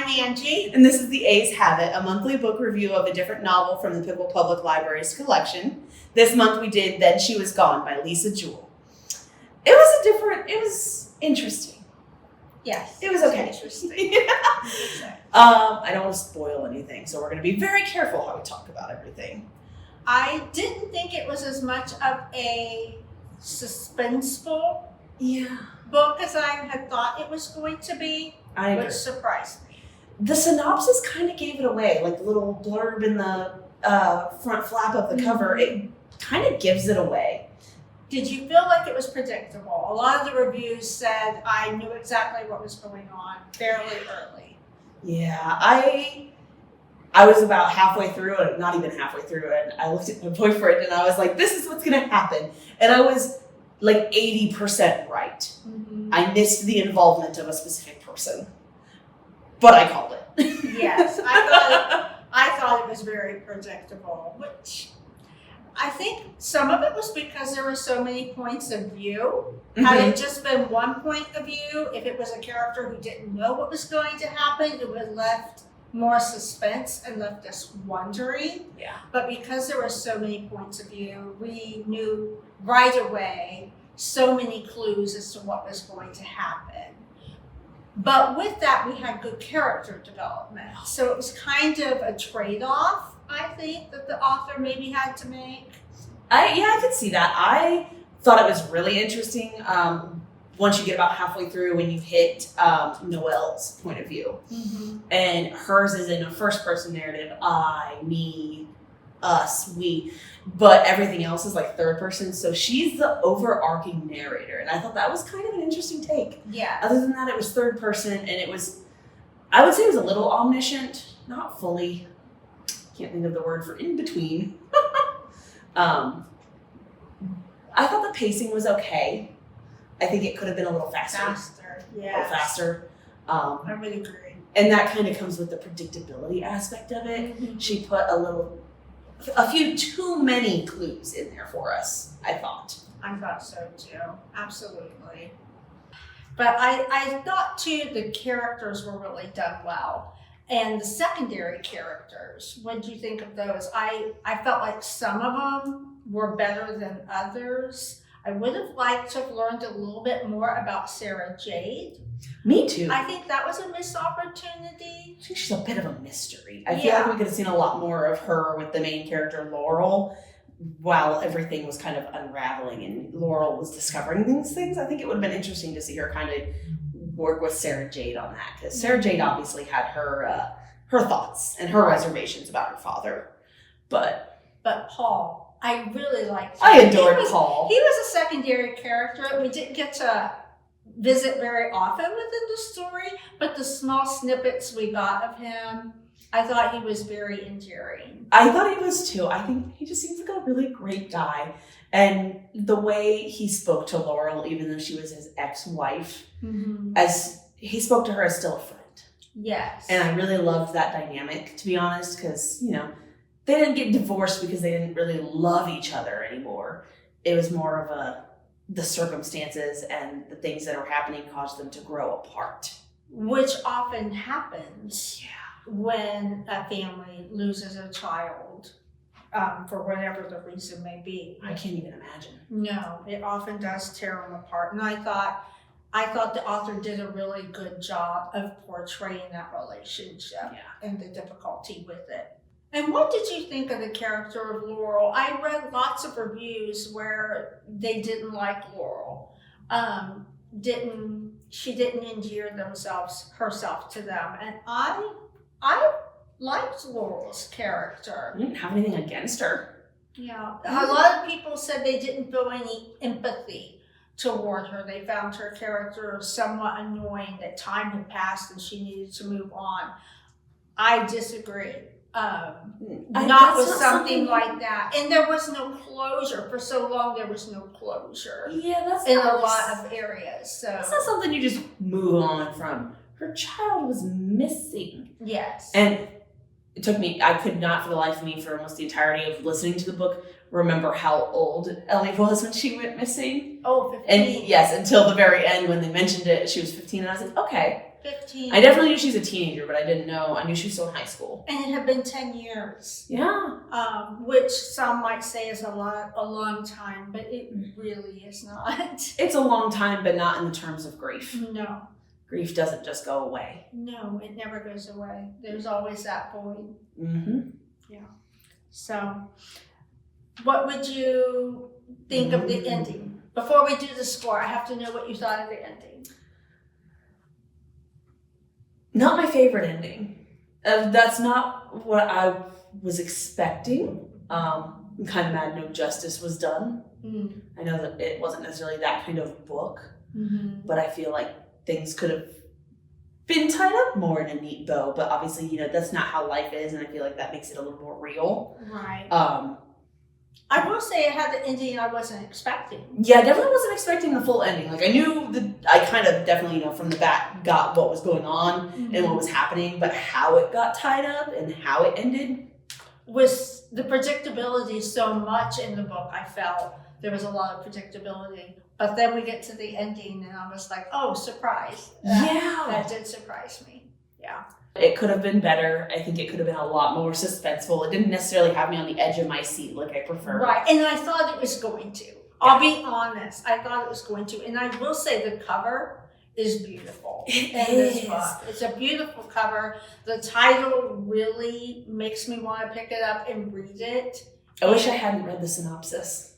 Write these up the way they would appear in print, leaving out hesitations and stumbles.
I'm Angie. And this is the A's Have It, a monthly book review of a different novel from the Piqua Public Library's collection. This month we did Then She Was Gone by Lisa Jewell. It was interesting. Yes. It was okay. Interesting. I don't want to spoil anything, so we're going to be very careful how we talk about everything. I didn't think it was as much of a suspenseful book as I had thought it was going to be, which surprised me. The synopsis kind of gave it away, like the little blurb in the front flap of the cover. It kind of gives it away. Did you feel like it was predictable? A lot of the reviews said I knew exactly what was going on fairly early. Yeah, I was about halfway through it, not even halfway through it, and I looked at my boyfriend and I was like, this is what's going to happen. And I was like 80% right. Mm-hmm. I missed the involvement of a specific person, but I called it. Yes, I thought it was very predictable, which I think some of it was because there were so many points of view. Had it just been one point of view, if it was a character who didn't know what was going to happen, it would have left more suspense and left us wondering. Yeah. But because there were so many points of view, we knew right away so many clues as to what was going to happen. But with that, we had good character development. So it was kind of a trade-off, I think, that the author maybe had to make. I could see that. I thought it was really interesting once you get about halfway through when you hit Noelle's point of view. Mm-hmm. And hers is in a first-person narrative, I, me, us, we, but everything else is like third person. So she's the overarching narrator. And I thought that was kind of an interesting take. Yeah. Other than that, it was third person and it was, I would say it was a little omniscient, not fully. Can't think of the word for in between. I thought the pacing was okay. I think it could have been a little faster. Yeah. A little faster. I would agree. And that kind of comes with the predictability aspect of it. Mm-hmm. She put a few too many clues in there for us, I thought. I thought so too. Absolutely. But I thought too the characters were really done well. And the secondary characters, what did you think of those? I felt like some of them were better than others. I would have liked to have learned a little bit more about Sarah Jade. Me too. I think that was a missed opportunity. I think she's a bit of a mystery. I feel like we could have seen a lot more of her with the main character, Laurel, while everything was kind of unraveling and Laurel was discovering things. I think it would have been interesting to see her kind of work with Sarah Jade on that, because Sarah Jade obviously had her thoughts and her reservations about her father. But Paul, I really liked him. I adored Paul. He was a secondary character. We didn't get to visit very often within the story, but the small snippets we got of him, I thought he was very endearing. I thought he was too. I think he just seems like a really great guy. And the way he spoke to Laurel, even though she was his ex-wife, as he spoke to her as still a friend. Yes. And I really loved that dynamic, to be honest, because, they didn't get divorced because they didn't really love each other anymore. It was more of the circumstances and the things that were happening caused them to grow apart. Which often happens when a family loses a child. For whatever the reason may be. I can't even imagine. No, it often does tear them apart. And I thought the author did a really good job of portraying that relationship and the difficulty with it. And what did you think of the character of Laurel? I read lots of reviews where they didn't like Laurel. She didn't endear herself to them. And I liked Laurel's character. I didn't have anything against her. Yeah. A lot of people said they didn't feel any empathy toward her. They found her character somewhat annoying, that time had passed and she needed to move on. I disagree. Not with something like that. And there was no closure. For so long, there was no closure. Yeah, that's in a lot of areas. So that's not something you just move on from. Her child was missing. Yes. And it took me, I could not for the life of me for almost the entirety of listening to the book remember how old Ellie was when she went missing. Oh, 15. And yes, until the very end when they mentioned it, she was 15. And I was like, okay. 15. I definitely knew she's a teenager, but I didn't know. I knew she was still in high school. And it had been 10 years. Yeah. Which some might say is a long time, but it really is not. It's a long time, but not in the terms of grief. No. Grief doesn't just go away. No, it never goes away. There's always that void. Mm-hmm. Yeah. So, what would you think of the ending? Before we do the score, I have to know what you thought of the ending. Not my favorite ending. That's not what I was expecting. I'm kind of mad no justice was done. Mm. I know that it wasn't necessarily that kind of book, Mm-hmm. but I feel like things could have been tied up more in a neat bow. But obviously, that's not how life is, and I feel like that makes it a little more real. Right. I I will say it had the ending I wasn't expecting. Yeah, I definitely wasn't expecting the full ending. Like, I knew I kind of definitely, from the back got what was going on and what was happening, but how it got tied up and how it ended. Was the predictability so much in the book, I felt there was a lot of predictability. But then we get to the ending and I was like, oh, surprise. That did surprise me. Yeah. It could have been better. I think it could have been a lot more suspenseful. It didn't necessarily have me on the edge of my seat like I prefer. Right, and I thought it was going to. I'll be honest. I thought it was going to. And I will say the cover is beautiful in this book. It's a beautiful cover. The title really makes me want to pick it up and read it. I wish I hadn't read the synopsis.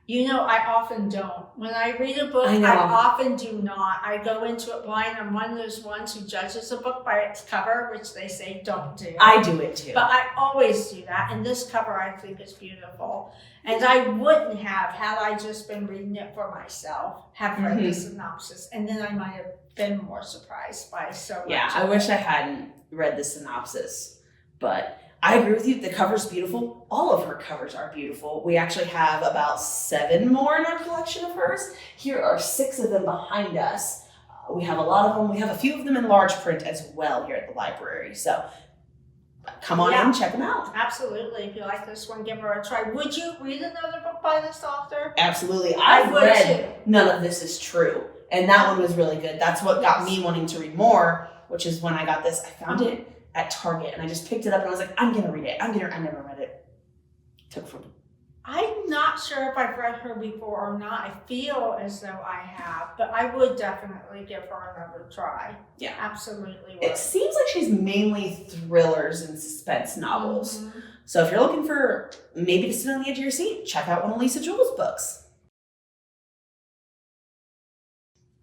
I often don't. When I read a book, I often do not. I go into it blind. I'm one of those ones who judges a book by its cover, which they say don't do. I do it too. But I always do that. And this cover, I think, is beautiful. And I wouldn't have, had I just been reading it for myself, have read the synopsis. And then I might have been more surprised by so much. Yeah, I wish I hadn't read the synopsis. But I agree with you. The cover's beautiful. All of her covers are beautiful. We actually have about 7 more in our collection of hers. Here are 6 of them behind us. We have a lot of them. We have a few of them in large print as well here at the library. So come on in, check them out. Absolutely. If you like this one, give her a try. Would you read another book by this author? Absolutely. I would read too. None of This Is True. And that one was really good. That's what got me wanting to read more, which is when I got this. I found it at Target, and I just picked it up and I was like, I'm gonna read it. I never read it. Took from. I'm not sure if I've read her before or not. I feel as though I have, but I would definitely give her another try. Yeah, absolutely would. It seems like she's mainly thrillers and suspense novels. Mm-hmm. So if you're looking for maybe to sit on the edge of your seat, check out one of Lisa Jewell's books.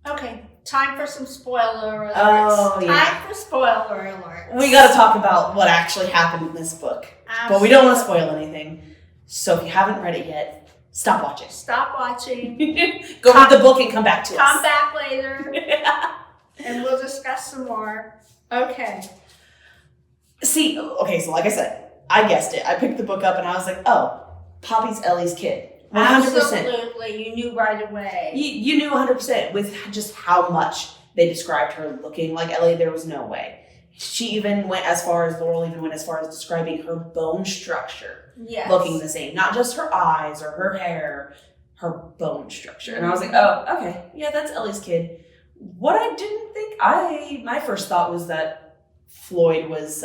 Okay, time for some spoiler alerts. Oh, yeah. Time for spoiler alerts. We got to talk about what actually happened in this book. Absolutely. But we don't want to spoil anything. So if you haven't read it yet, stop watching. Stop watching. Go read the book and come back to us. Come back later. And we'll discuss some more. Okay. So like I said, I guessed it. I picked the book up and I was like, oh, Poppy's Ellie's kid. 100%. Absolutely. You knew right away. You knew 100% with just how much they described her looking like Ellie. There was no way. Laurel even went as far as describing her bone structure looking the same. Not just her eyes or her hair, her bone structure. And I was like, oh, okay. Yeah, that's Ellie's kid. What I didn't think, my first thought was that Floyd was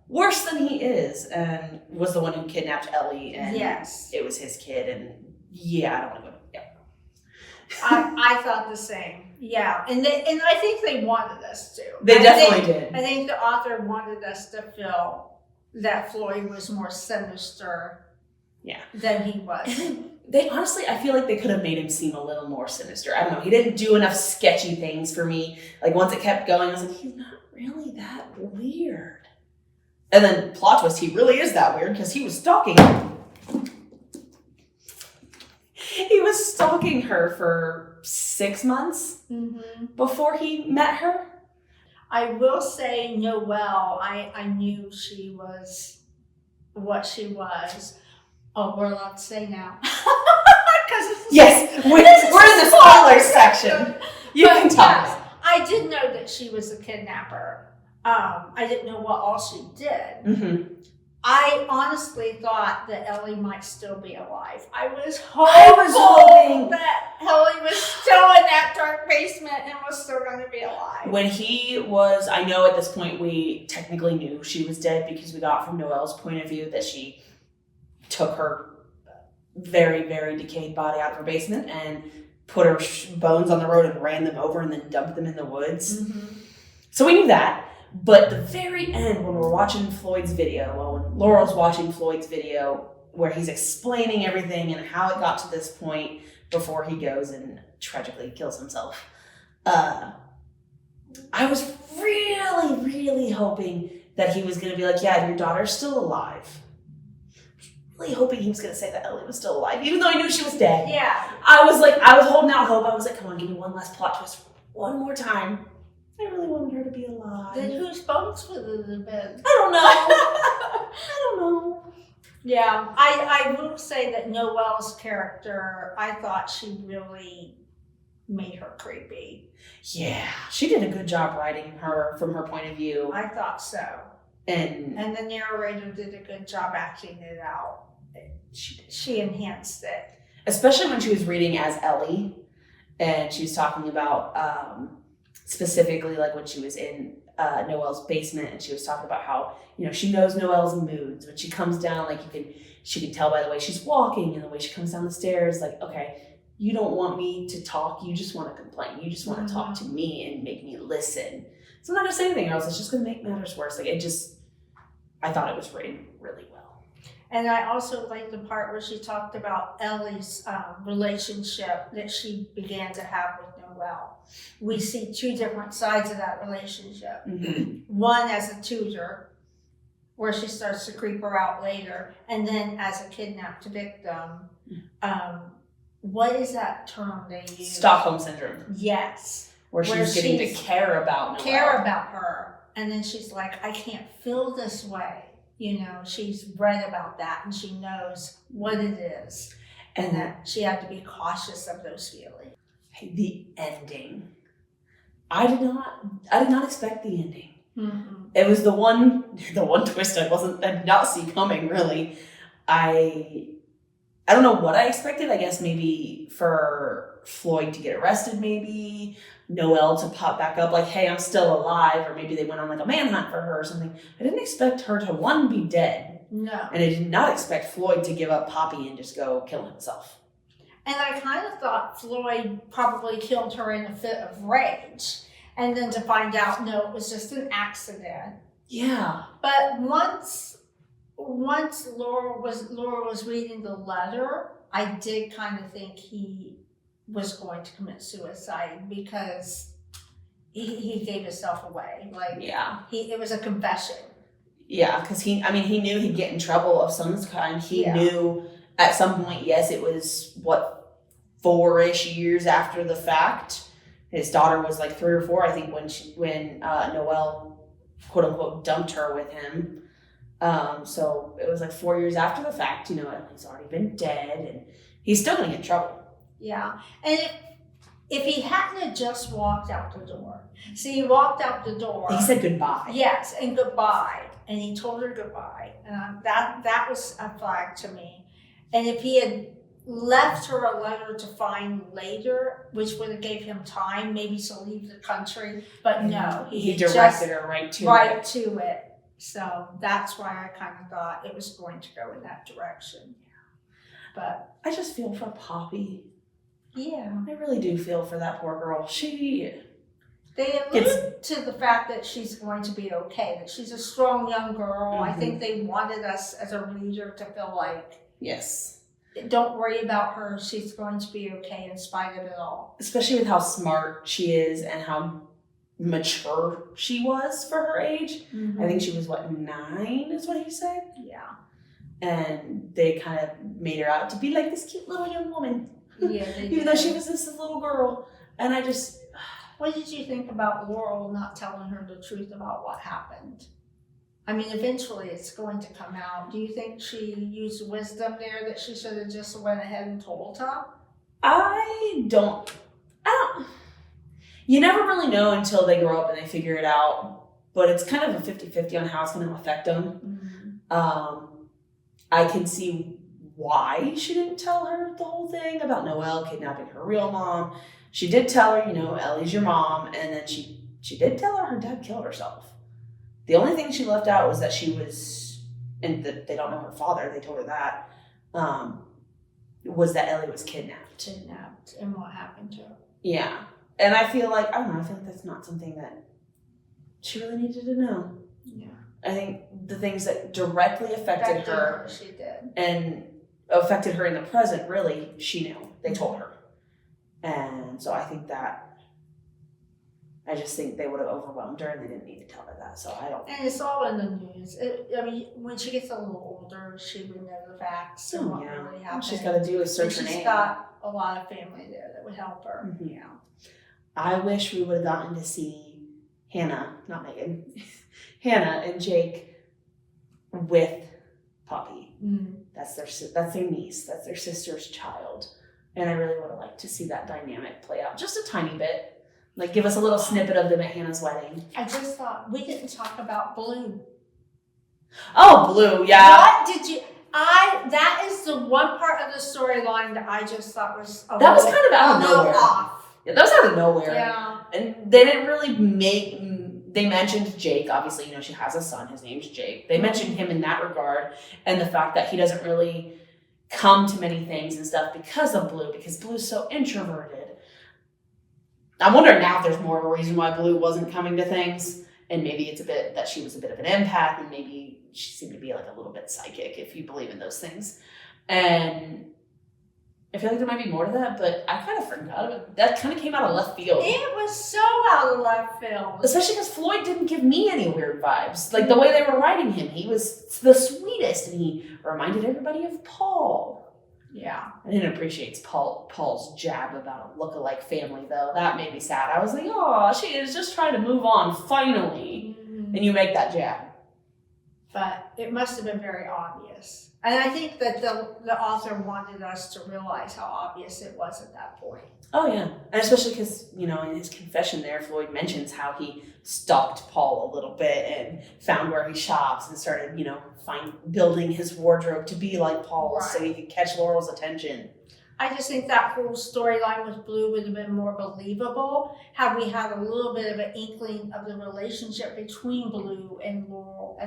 worse than he is and was the one who kidnapped Ellie, and it was his kid, and I don't want to go. I thought the same. Yeah, and I think they wanted us to. They definitely did. I think the author wanted us to feel that Floyd was more sinister than he was. They honestly, I feel like they could have made him seem a little more sinister. I don't know. He didn't do enough sketchy things for me. Like, once it kept going, I was like, he's not really that weird. And then, plot twist, he really is that weird because he was stalking her. He was stalking her for 6 months before he met her. I will say Noelle, I knew she was what she was. Oh, we're allowed to say now. Yes, we're in the spoilers section. You can talk. Yes, I did know that she was a kidnapper. I didn't know what all she did. I honestly thought that Ellie might still be alive. I was hoping that Ellie was still in that dark basement and was still going to be alive. When he was, I know at this point we technically knew she was dead because we got from Noelle's point of view that she took her very, very decayed body out of her basement and put her bones on the road and ran them over and then dumped them in the woods. Mm-hmm. So we knew that. But the very end, when we're watching Floyd's video, when Laurel's watching Floyd's video, where he's explaining everything and how it got to this point before he goes and tragically kills himself, I was really, really hoping that he was going to be like, yeah, your daughter's still alive. Really hoping he was going to say that Ellie was still alive, even though I knew she was dead. Yeah. I was holding out hope. I was like, come on, give me one last plot twist one more time. I really wanted her to be alive. Then whose bones would it have been? I don't know. I don't know. Yeah, I will say that Noelle's character, I thought she really made her creepy. Yeah, she did a good job writing her from her point of view. I thought so. And the narrator did a good job acting it out. She enhanced it. Especially when she was reading as Ellie, and she was talking about specifically like when she was in Noelle's basement, and she was talking about how, you know, she knows Noelle's moods. When she comes down, like she can tell by the way she's walking and the way she comes down the stairs, like, okay, you don't want me to talk, you just want to complain. You just want to talk to me and make me listen. So I'm not gonna say anything else, it's just gonna make matters worse. Like I thought it was written really well. And I also liked the part where she talked about Ellie's relationship that she began to have with Noelle. We see two different sides of that relationship. Mm-hmm. One as a tutor, where she starts to creep her out later, and then as a kidnapped victim. What is that term they use? Stockholm syndrome. Yes. Where she's getting to care about Noelle. Care about her. And then she's like, I can't feel this way. You know, she's read about that and she knows what it is. And that she had to be cautious of those feelings. The ending. I did not expect the ending. Mm-hmm. It was the one twist I did not see coming, really. I don't know what I expected. I guess maybe for Floyd to get arrested, maybe Noelle to pop back up like, hey, I'm still alive, or maybe they went on like a manhunt for her or something. I didn't expect her to, one, be dead. No. And I did not expect Floyd to give up Poppy and just go kill himself. And I kind of thought Floyd probably killed her in a fit of rage. And then to find out, no, it was just an accident. Yeah. But once Laura was reading the letter, I did kind of think he was going to commit suicide because he gave himself away. Like, yeah, it was a confession. Yeah, because he knew he'd get in trouble of some kind. He knew at some point, yes, it was 4-ish years after the fact. His daughter was like 3 or 4, I think, when Noelle, quote unquote, dumped her with him. So it was like 4 years after the fact, you know, and he's already been dead and he's still gonna get in trouble. Yeah. And if he hadn't have just walked out the door. See, he walked out the door. He said goodbye. Yes, and goodbye. And he told her goodbye. And that was a flag to me. And if he had left her a letter to find later, which would have gave him time maybe to leave the country, but no, he directed her right to it. So that's why I kind of thought it was going to go in that direction. But I just feel for Poppy. Yeah, I really do feel for that poor girl. They allude to the fact that she's going to be okay, that she's a strong young girl. Mm-hmm. I think they wanted us as a reader to feel like, yes, don't worry about her. She's going to be okay in spite of it all. Especially with how smart she is and how mature she was for her age. Mm-hmm. I think she was 9 is what he said. Yeah. And they kind of made her out to be like this cute little young woman. Yeah, even though she was this little girl. And I just... What did you think about Laurel not telling her the truth about what happened? I mean, eventually it's going to come out. Do you think she used wisdom there that she should have just went ahead and told her? I don't. You never really know until they grow up and they figure it out. But it's kind of a 50-50 on how it's going to affect them. Mm-hmm. I can see why she didn't tell her the whole thing about Noelle kidnapping her real mom. She did tell her, Ellie's your mom, and then she did tell her dad killed herself. The only thing she left out was that she was, and they don't know her father, they told her that, was that Ellie was kidnapped. Kidnapped, and what happened to her. Yeah. And I feel like that's not something that she really needed to know. Yeah. I think the things that directly affected her, she did. And affected her in the present, really, she knew. They told her. And so I just think they would have overwhelmed her and they didn't need to tell her that. So I don't. And it's all in the news. When she gets a little older, she would know the facts and what really happened. All she's got to do is search her name. She's got a lot of family there that would help her. Mm-hmm. Yeah. I wish we would have gotten to see Hannah, not Megan, Hannah and Jake with Poppy. Mm. That's their niece. That's their sister's child. And I really would have liked to see that dynamic play out just a tiny bit. Like, give us a little snippet of them at Hannah's wedding. I just thought we didn't talk about Blue. Oh, Blue, yeah. What did you? That is the one part of the storyline that I just thought was kind of out of nowhere. Off. Yeah, that was out of nowhere. Yeah. And they didn't really they mentioned Jake. Obviously, she has a son. His name's Jake. They mentioned him in that regard, and the fact that he doesn't really come to many things and stuff because of Blue, because Blue's so introverted. I'm wondering now if there's more of a reason why Blue wasn't coming to things, and maybe it's a bit that she was a bit of an empath, and maybe she seemed to be like a little bit psychic, if you believe in those things. And I feel like there might be more to that, but I kind of forgot about it. That kind of came out of left field. It was so out of left field. Especially because Floyd didn't give me any weird vibes. Like, the way they were writing him, he was the sweetest, and he reminded everybody of Paul. Yeah. I didn't appreciate Paul's jab about a look-alike family, though. That made me sad. I was like, oh, she is just trying to move on, finally. Mm-hmm. And you make that jab. But it must have been very obvious. And I think that the author wanted us to realize how obvious it was at that point. Oh, yeah. And especially because, in his confession there, Floyd mentions how he stalked Paul a little bit and found where he shops and started, building his wardrobe to be like Paul's, right, so he could catch Laurel's attention. I just think that whole storyline with Blue would have been more believable had we had a little bit of an inkling of the relationship between Blue and Laurel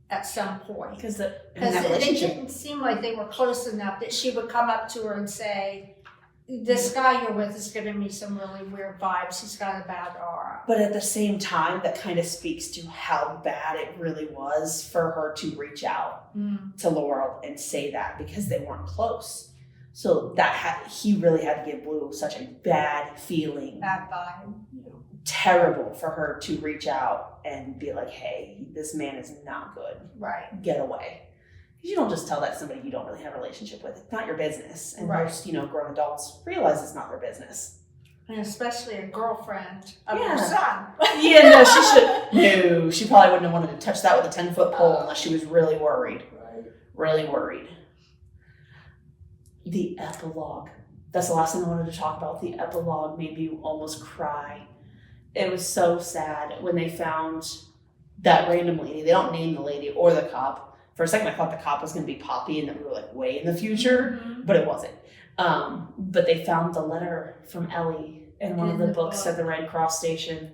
at some point. Because they didn't seem like they were close enough that she would come up to her and say, this guy you're with is giving me some really weird vibes. He's got a bad aura. But at the same time, that kind of speaks to how bad it really was for her to reach out to Laurel and say that, because they weren't close. So he really had to give Blue such a bad feeling. Bad vibe. Terrible for her to reach out and be like, hey, this man is not good. Right. Get away. You don't just tell that to somebody you don't really have a relationship with. It's not your business. And most, grown adults realize it's not their business. And especially a girlfriend of your son. No, she probably wouldn't have wanted to touch that with a 10-foot pole unless she was really worried. Right. Really worried. The epilogue. That's the last thing I wanted to talk about. The epilogue made me almost cry. It was so sad when they found that random lady. They don't name the lady or the cop. For a second, I thought the cop was going to be Poppy and that we were like way in the future, but it wasn't. But they found the letter from Ellie in one of the books at the Red Cross station.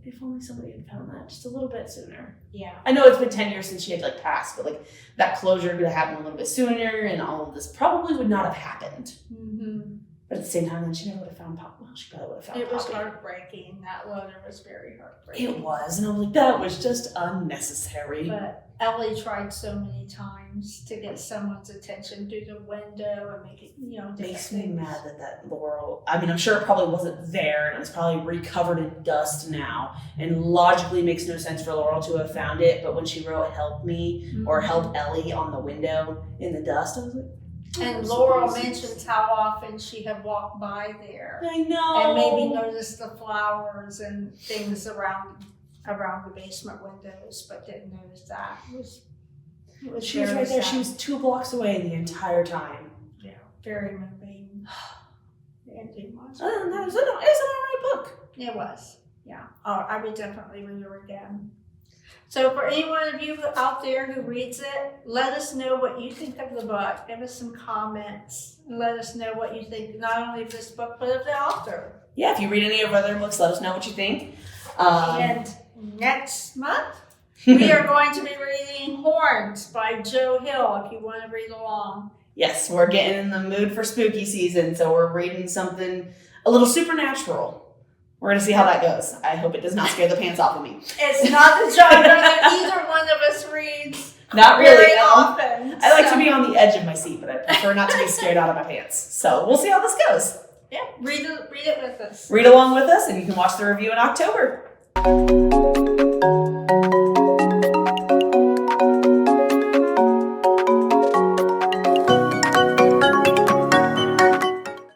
If only somebody had found that just a little bit sooner. Yeah. I know it's been 10 years since she had passed, but that closure could have happened a little bit sooner, and all of this probably would not have happened. Mm-hmm. But at the same time, then she never would have found Poppy. Well, she probably would have found Poppy. It was heartbreaking. That letter was very heartbreaking. It was. And I was like, that was just unnecessary. But Ellie tried so many times to get someone's attention through the window and make it, makes me mad that Laurel, I'm sure it probably wasn't there and it was probably recovered in dust now. And logically makes no sense for Laurel to have found it. But when she wrote help me or help Ellie on the window in the dust, I was like, and Laurel mentions how often she had walked by there. I know. And maybe noticed the flowers and things around the basement windows, but didn't notice that. She was right there. She was 2 blocks away the entire time. Yeah, very moving. The ending was. It was an alright book. It was. Yeah. Oh, I would definitely read her again. So for any one of you out there who reads it, let us know what you think of the book. Give us some comments. Let us know what you think, not only of this book, but of the author. Yeah, if you read any of our other books, let us know what you think. And next month, we are going to be reading Horns by Joe Hill, if you want to read along. Yes, we're getting in the mood for spooky season, so we're reading something a little supernatural. We're going to see how that goes. I hope it does not scare the pants off of me. It's not the genre that either one of us reads Not really. very often. I like to be on the edge of my seat, but I prefer not to be scared out of my pants. So we'll see how this goes. Yeah, read it with us. Read along with us, and you can watch the review in October.